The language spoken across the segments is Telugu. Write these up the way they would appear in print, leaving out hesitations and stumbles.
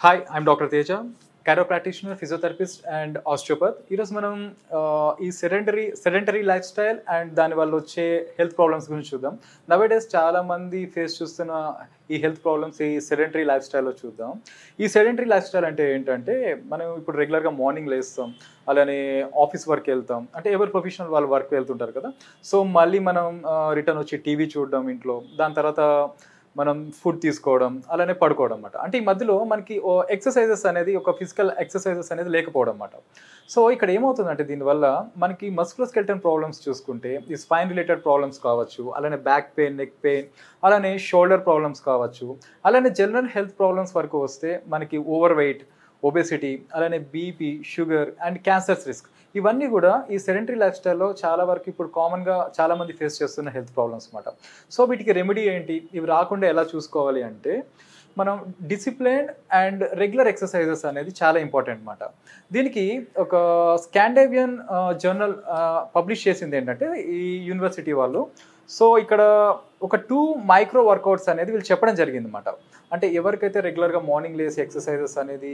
Hi, I'm doctor Teja, chiro practitioner, physiotherapist and osteopath. ఈరోజు మనం ఈ సెడెంటరీ లైఫ్ స్టైల్ అండ్ దానివల్ల వచ్చే హెల్త్ ప్రాబ్లమ్స్ గురించి చూద్దాం. నవేడేస్ చాలామంది ఫేస్ చూస్తున్న ఈ హెల్త్ ప్రాబ్లమ్స్ ఈ సెడెంటరీ లైఫ్ స్టైల్లో చూద్దాం. ఈ సెడెంటరీ లైఫ్ స్టైల్ అంటే ఏంటంటే, మనం ఇప్పుడు రెగ్యులర్గా మార్నింగ్ లేస్తాం, అలానే ఆఫీస్ వర్క్ వెళ్తాం, అంటే ఎవరి ప్రొఫెషనల్ వాళ్ళు వర్క్ వెళ్తుంటారు కదా. సో మళ్ళీ మనం రిటర్న్ వచ్చి టీవీ చూడడం ఇంట్లో, దాని తర్వాత మనం ఫుడ్ తీసుకోవడం, అలానే పడుకోవడం అన్నమాట. అంటే ఈ మధ్యలో మనకి ఎక్సర్సైజెస్ అనేది, ఒక ఫిజికల్ ఎక్సర్సైజెస్ అనేది లేకపోవడం అన్నమాట. సో ఇక్కడ ఏమవుతుందంటే, దీనివల్ల మనకి మస్కులోస్కెలిటల్ ప్రాబ్లమ్స్ చూసుకుంటే ఈ స్పైన్ రిలేటెడ్ ప్రాబ్లమ్స్ కావచ్చు, అలానే బ్యాక్ పెయిన్, నెక్ పెయిన్, అలానే షోల్డర్ ప్రాబ్లమ్స్ కావచ్చు, అలానే జనరల్ హెల్త్ ప్రాబ్లమ్స్ వరకు వస్తే మనకి ఓవర్ వెయిట్, ఒబెసిటీ, అలానే BP, sugar and cancers risk, ఇవన్నీ కూడా ఈ సెడెంటరీ లైఫ్ స్టైల్లో చాలా వరకు ఇప్పుడు కామన్గా చాలామంది ఫేస్ చేస్తున్న హెల్త్ ప్రాబ్లమ్స్ అన్నమాట. సో వీటికి రెమెడీ ఏంటి, ఇవి రాకుండా ఎలా చూసుకోవాలి అంటే, మనం డిసిప్లిన్ అండ్ రెగ్యులర్ ఎక్సర్సైజెస్ అనేది చాలా ఇంపార్టెంట్ అన్నమాట. దీనికి ఒక స్కాండేవియన్ జర్నల్ పబ్లిష్ చేసింది ఏంటంటే, ఈ యూనివర్సిటీ వాళ్ళు. సో ఇక్కడ ఒక 2 మైక్రో వర్కౌట్స్ అనేది వీళ్ళు చెప్పడం జరిగింది అన్నమాట. అంటే ఎవరికైతే రెగ్యులర్గా మార్నింగ్ లేసి ఎక్సర్సైజెస్ అనేది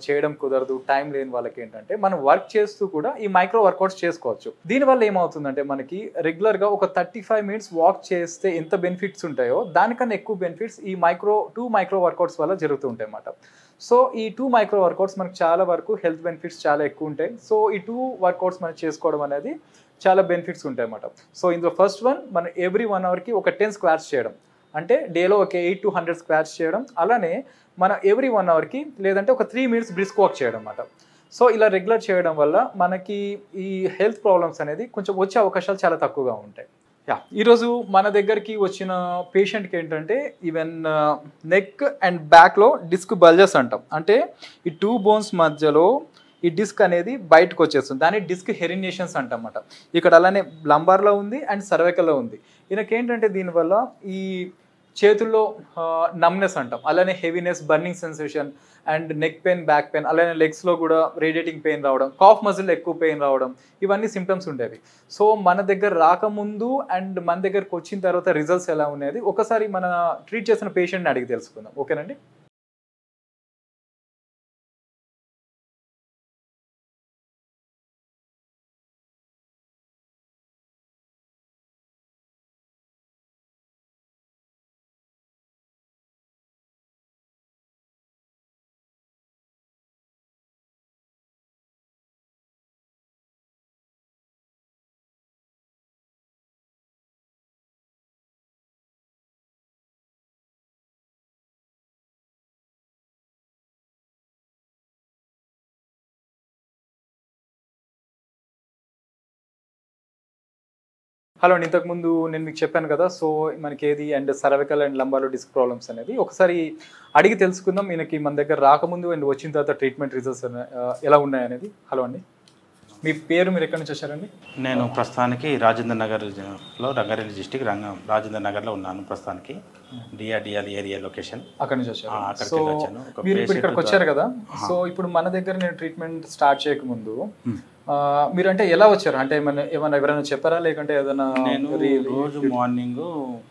చేయడం కుదరదు, టైం లేని వాళ్ళకి ఏంటంటే, మనం వర్క్ చేస్తూ కూడా ఈ మైక్రో వర్కౌట్స్ చేసుకోవచ్చు. దీనివల్ల ఏమవుతుందంటే, మనకి రెగ్యులర్గా ఒక 35 మినిట్స్ వాక్ చేస్తే ఎంత బెనిఫిట్స్ ఉంటాయో, దానికన్నా ఎక్కువ బెనిఫిట్స్ ఈ 2 మైక్రో వర్కౌట్స్ వల్ల జరుగుతూ ఉంటాయి అన్నమాట. సో ఈ 2 మైక్రో వర్కౌట్స్ మనకు చాలా వరకు హెల్త్ బెనిఫిట్స్ చాలా ఎక్కువ ఉంటాయి. సో ఈ 2 వర్కౌట్స్ మనం చేసుకోవడం అనేది చాలా బెనిఫిట్స్ ఉంటాయి అన్నమాట. సో ఇందులో ఫస్ట్ వన్, మనం ఎవ్రీ 1 అవర్కి ఒక 10 స్క్వాట్స్ చేయడం, అంటే డేలో ఒక 8 to 100 స్క్వాట్స్ చేయడం. అలానే మనం ఎవ్రీ 1 అవర్కి లేదంటే ఒక 3 మినిట్స్ బ్రిస్క్ వాక్ చేయడం అన్నమాట. సో ఇలా రెగ్యులర్ చేయడం వల్ల మనకి ఈ హెల్త్ ప్రాబ్లమ్స్ అనేది కొంచెం వచ్చే అవకాశాలు చాలా తక్కువగా ఉంటాయి. ఈరోజు మన దగ్గరికి వచ్చిన పేషెంట్కి ఏంటంటే, ఈవెన్ నెక్ అండ్ బ్యాక్లో డిస్క్ బల్జెస్ అంటాం, అంటే ఈ 2 బోన్స్ మధ్యలో ఈ డిస్క్ అనేది బయటకు వచ్చేస్తుంది, దాన్ని డిస్క్ హెరినియేషన్స్ అంటమాట. ఇక్కడ అలానే లంబార్లో ఉంది అండ్ సర్వైకల్లో ఉంది. ఈయనకి ఏంటంటే, దీనివల్ల ఈ చేతుల్లో నమ్నెస్ అంటాం, అలానే heaviness, burning sensation and neck pain, back pain, అలానే లెగ్స్లో కూడా రేడియేటింగ్ పెయిన్ రావడం, కాఫ్ మజిల్ ఎక్కువ పెయిన్ రావడం, ఇవన్నీ సిమ్టమ్స్ ఉండేవి. సో మన దగ్గర రాకముందు అండ్ మన దగ్గరకు వచ్చిన తర్వాత రిజల్ట్స్ ఎలా ఉండేది ఒకసారి మన ట్రీట్ చేసిన పేషెంట్ని అడిగి తెలుసుకుందాం. ఓకేనండి. హలో అండి, ఇంతకుముందు నేను మీకు చెప్పాను కదా, సో మనకి ఏది అండ్ సర్వికల్ అండ్ లంబార్లో డిస్క్ ప్రాబ్లమ్స్ అనేది ఒకసారి అడిగి తెలుసుకుందాం. ఈయనకి మన దగ్గర రాకముందు అండ్ వచ్చిన తర్వాత ట్రీట్మెంట్ రిజల్ట్స్ ఎలా ఉన్నాయనేది. హలో అండి, మీ పేరు, మీరు ఎక్కడి నుంచి వచ్చారండి? నేను ప్రస్తుతానికి రాజేంద్ర నగర్లో, రంగారెడ్డి డిస్టిక్ రాజేంద్ర నగర్లో ఉన్నాను ప్రస్తుతానికి. DRDL area location. అక్కడి నుంచి వచ్చారు. అక్కడికి సో వచ్చాను. మీరు ఇప్పుడు ఇక్కడికి వచ్చారు కదా, సో ఇప్పుడు మన దగ్గర నేను ట్రీట్మెంట్ స్టార్ట్ చేయకముందు మీరు అంటే ఎలా వచ్చారు, అంటే ఏమైనా ఎవరైనా చెప్పారా, లేకుంటే ఏదైనా? నేను రోజు మార్నింగ్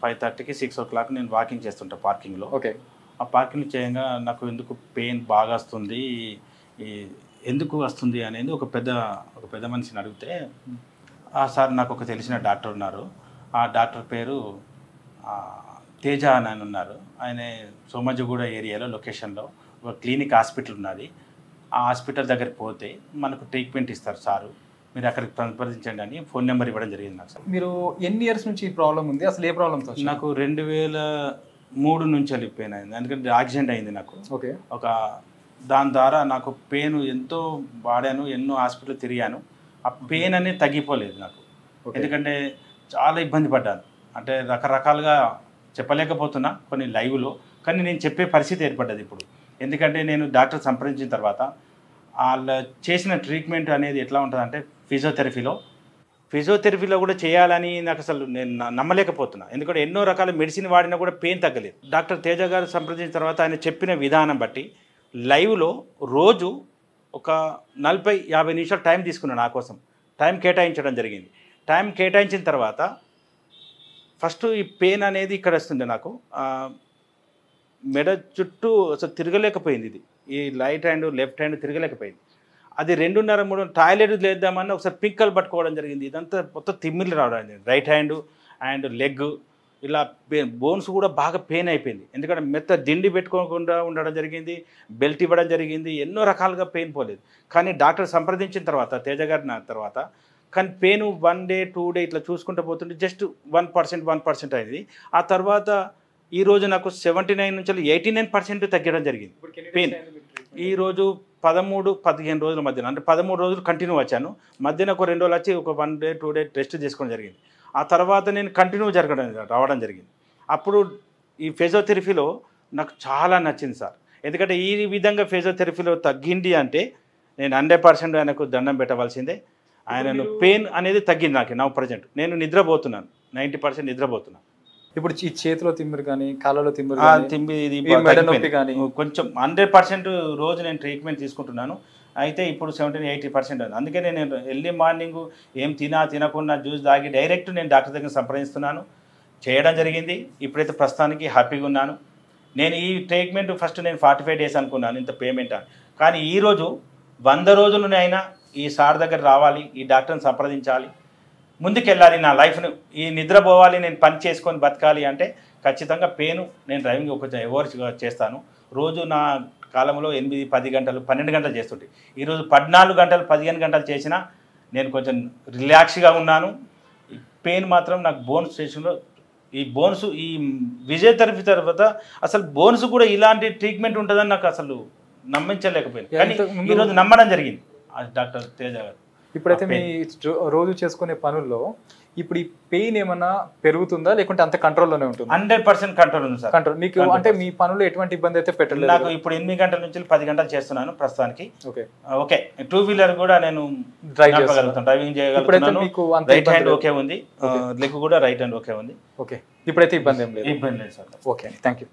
5:30కి 6 o'clock నేను వాకింగ్ చేస్తుంటా పార్కింగ్లో. ఓకే. ఆ పార్కింగ్ చేయంగా నాకు ఎందుకు పెయిన్ బాగా వస్తుంది, ఈ ఎందుకు వస్తుంది అనేది ఒక పెద్ద మనిషిని అడిగితే, సార్ నాకు ఒక తెలిసిన డాక్టర్ ఉన్నారు, ఆ డాక్టర్ పేరు తేజ అని ఆయన ఉన్నారు. ఆయన సోమాజిగూడ ఏరియాలో లొకేషన్లో ఒక క్లినిక్ హాస్పిటల్ ఉన్నది. ఆ హాస్పిటల్ దగ్గరికి పోతే మనకు ట్రీట్మెంట్ ఇస్తారు సారు, మీరు అక్కడికి సంప్రదించండి అని ఫోన్ నెంబర్ ఇవ్వడం జరిగింది నాకు. సార్, మీరు ఎన్ని ఇయర్స్ నుంచి ఈ ప్రాబ్లం ఉంది, అసలు ఏ ప్రాబ్లమ్తో? నాకు 2003 నుంచి వెళ్ళిపోయినాయి, ఎందుకంటే యాక్సిడెంట్ అయింది నాకు. ఓకే. దాని ద్వారా నాకు పెయిన్ ఎంతో వాడాను, ఎన్నో హాస్పిటల్ తిరిగాను, ఆ పెయిన్ అనేది తగ్గిపోలేదు నాకు. ఎందుకంటే చాలా ఇబ్బంది పడ్డాను, అంటే రకరకాలుగా చెప్పలేకపోతున్నా కొన్ని లైవ్లో, కానీ నేను చెప్పే పరిస్థితి ఏర్పడ్డది ఇప్పుడు. ఎందుకంటే నేను డాక్టర్ సంప్రదించిన తర్వాత వాళ్ళ చేసిన ట్రీట్మెంట్ అనేది ఎట్లా ఉంటుందంటే, ఫిజియోథెరపీలో కూడా చేయాలని నాకు అసలు నేను నమ్మలేకపోతున్నా. ఎందుకంటే ఎన్నో రకాల మెడిసిన్ వాడినా కూడా పెయిన్ తగ్గలేదు. డాక్టర్ తేజ గారు సంప్రదించిన తర్వాత ఆయన చెప్పిన విధానం బట్టి లైవ్లో రోజు ఒక 40-50 నిమిషాలు టైం తీసుకున్నాను, నా కోసం టైం కేటాయించడం జరిగింది. టైం కేటాయించిన తర్వాత ఫస్ట్ ఈ పెయిన్ అనేది ఇక్కడ వస్తుంది నాకు, మెడ చుట్టూ అసలు తిరగలేకపోయింది. ఈ రైట్ హ్యాండ్ లెఫ్ట్ హ్యాండ్ తిరగలేకపోయింది. అది 2:30-3 టాయిలెట్ లేద్దామని ఒకసారి పింకలు పట్టుకోవడం జరిగింది. ఇదంతా మొత్తం తిమ్మిళ్ళు రావడం జరిగింది. రైట్ హ్యాండ్ అండ్ లెగ్ ఇలా బోన్స్ కూడా బాగా పెయిన్ అయిపోయింది. ఎందుకంటే మెత్త దిండి పెట్టుకోకుండా ఉండడం జరిగింది, బెల్ట్ ఇవ్వడం జరిగింది, ఎన్నో రకాలుగా పెయిన్ పోలేదు. కానీ డాక్టర్ సంప్రదించిన తర్వాత తేజ గారి తర్వాత కానీ పెయిన్ 1 డే 2 డే ఇట్లా చూసుకుంటూ పోతుంటే జస్ట్ 1% అయింది. ఆ తర్వాత ఈరోజు నాకు 79 నుంచి 89% తగ్గడం జరిగింది పెయిన్. ఈరోజు 13-15 రోజుల మధ్యన అంటే 13 రోజులు కంటిన్యూ వచ్చాను. మధ్యన ఒక 2 రోజులు వచ్చి ఒక 1 డే 2 డే టెస్ట్ చేసుకోవడం జరిగింది. ఆ తర్వాత నేను కంటిన్యూ రావడం జరిగింది. అప్పుడు ఈ ఫిజియోథెరపీలో నాకు చాలా నచ్చింది సార్. ఎందుకంటే ఈ విధంగా ఫిజియోథెరపీలో తగ్గింది అంటే నేను 100% ఆయనకు దండం పెట్టవలసిందే. ఆయనను పెయిన్ అనేది తగ్గింది నాకు నా ప్రజెంట్. నేను నిద్రపోతున్నాను, 90% నిద్రపోతున్నాను. ఇప్పుడు ఈ చేతిలో తిమ్మిరి కానీ కాళ్ళలో తిమ్మిరి కానీ కొంచెం 100% రోజు నేను ట్రీట్మెంట్ తీసుకుంటున్నాను. అయితే ఇప్పుడు 70-80% ఉంది. అందుకే నేను ఎర్లీ మార్నింగ్ ఏం తినకుండా జ్యూస్ తాగి డైరెక్ట్ నేను డాక్టర్ దగ్గర సంప్రదిస్తున్నాను, చేయడం జరిగింది. ఇప్పుడైతే ప్రస్తుతానికి హ్యాపీగా ఉన్నాను. నేను ఈ ట్రీట్మెంట్ ఫస్ట్ నేను 45 డేస్ అనుకున్నాను ఇంత పేమెంట్ అని. కానీ ఈరోజు 100 రోజులనైనా ఈ సార్ దగ్గర రావాలి, ఈ డాక్టర్ని సంప్రదించాలి, ముందుకెళ్ళాలి, నా లైఫ్ను ఈ నిద్రపోవాలి, నేను పని చేసుకొని బతకాలి అంటే ఖచ్చితంగా పెయిన్ నేను డ్రైవింగ్ కొంచెం ఎవరు చేస్తాను. రోజు నా కాలంలో 8-10 గంటలు 12 గంటలు చేస్తుంటే ఈరోజు 14 గంటలు 15 గంటలు చేసినా నేను కొంచెం రిలాక్స్గా ఉన్నాను. పెయిన్ మాత్రం నాకు బోన్స్ స్టేషన్లో ఈ బోన్స్ ఈ ఫిజియోథెరపీ తర్వాత అసలు బోన్స్ కూడా ఇలాంటి ట్రీట్మెంట్ ఉంటుందని నాకు అసలు నమ్మించలేకపోయింది. కానీ ఈరోజు నమ్మడం జరిగింది డాక్టర్ తేజ గారు. ఇప్పుడైతే మీ రోజు చేసుకునే పనుల్లో ఇప్పుడు ఈ పెయిన్ ఏమన్నా పెరుగుతుందా లేకుంటే అంత కంట్రోల్లోనే ఉంటుంది? 100% కంట్రోల్ ఉంది సార్. కంట్రోల్ మీకు అంటే మీ పనుల్లో ఎటువంటి ఇబ్బంది అయితే పెట్టలేదు? నాకు ఇప్పుడు 8 గంటల నుంచి 10 గంటలు చేస్తున్నాను ప్రస్తుతానికి. ఓకే ఓకే 2 వీలర్ కూడా నేను డ్రైవింగ్ చేయగలుగుతాను. రైట్ హ్యాండ్ ఓకే ఉంది, లెగ్ కూడా రైట్ హ్యాండ్ ఓకే ఉంది. ఓకే ఇప్పుడైతే ఇబ్బంది ఏం లేదు. ఇబ్బంది లేదు సార్. Okay thank you.